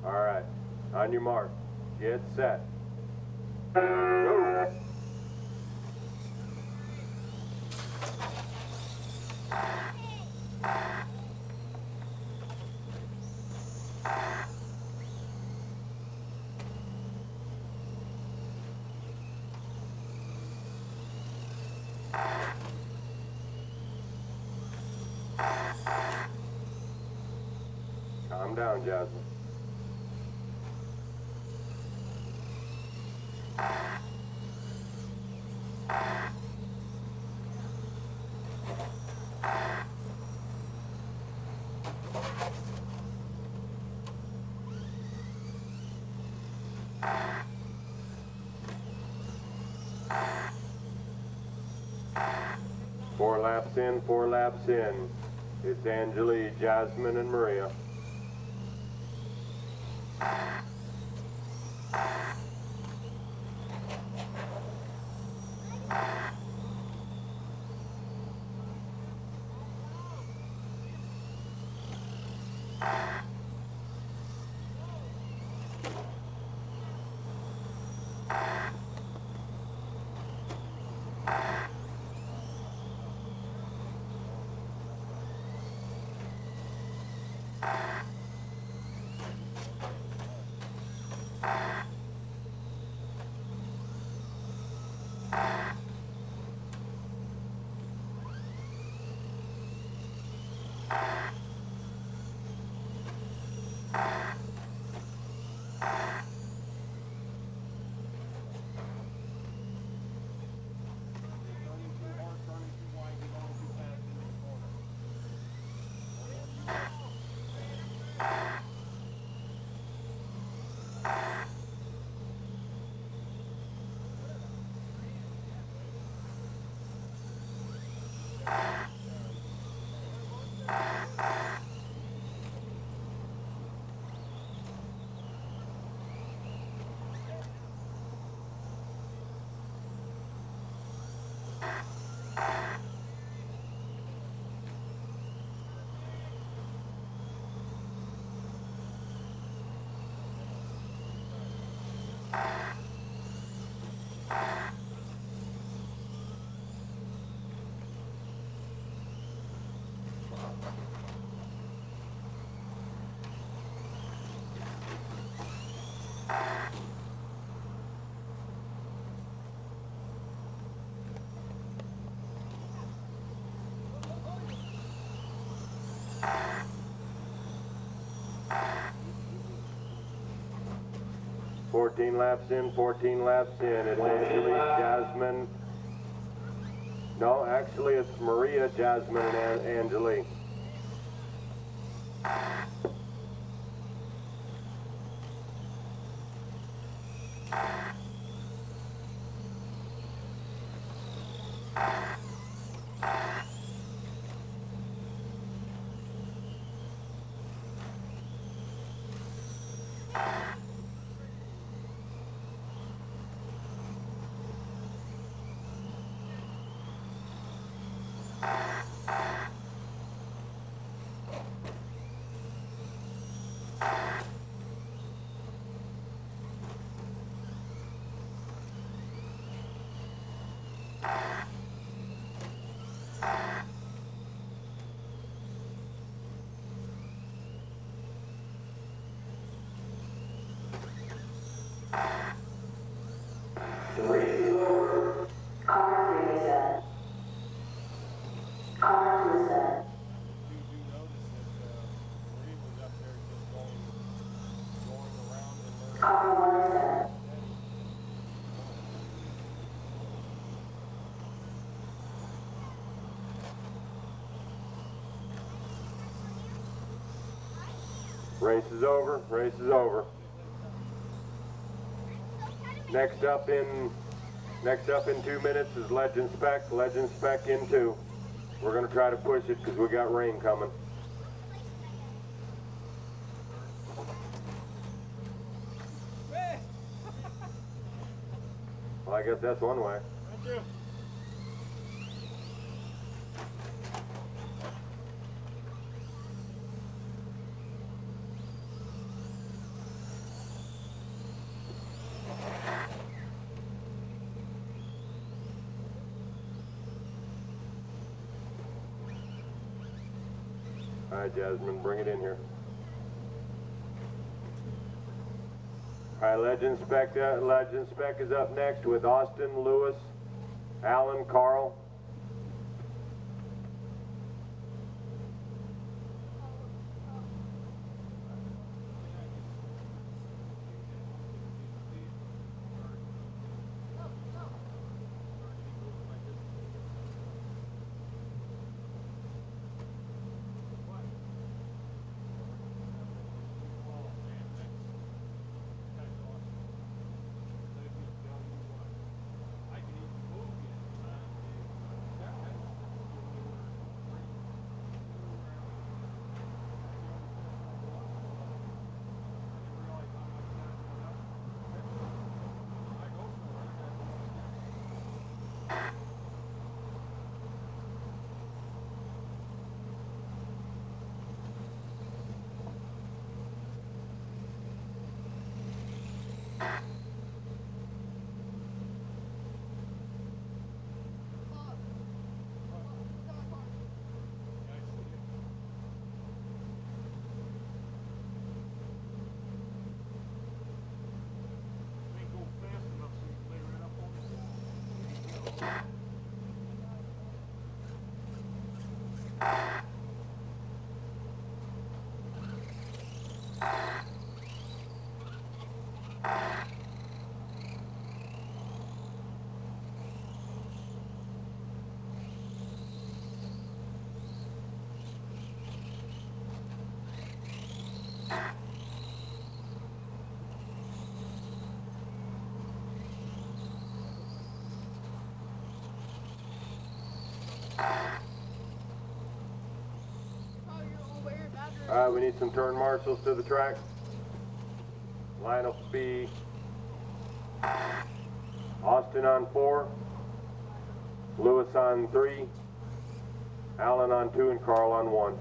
All right. On your mark. Get set. Go. Calm down, Jasmine. Four laps in, 4 laps in. It's Angelique, Jasmine, and Maria. Fourteen laps in, 14 laps in. It's Angelique, Jasmine. No, actually it's Maria, Jasmine, and Angelique. The race is over. Car 3 is set. Car 2 is set. You do notice that Marie was up there just going around and learning. Car 1 is set. Race is over, race is over. Next up in 2 minutes is Legend Spec in 2. We're gonna try to push it because we got rain coming. Well, I guess that's one way. Thank you. All right, Jasmine, bring it in here. All right, Legend Spec is up next with Austin, Lewis, Alan, Carl. All right, we need some turn marshals to the track. Line will be Austin on 4, Lewis on 3, Alan on 2, and Carl on 1.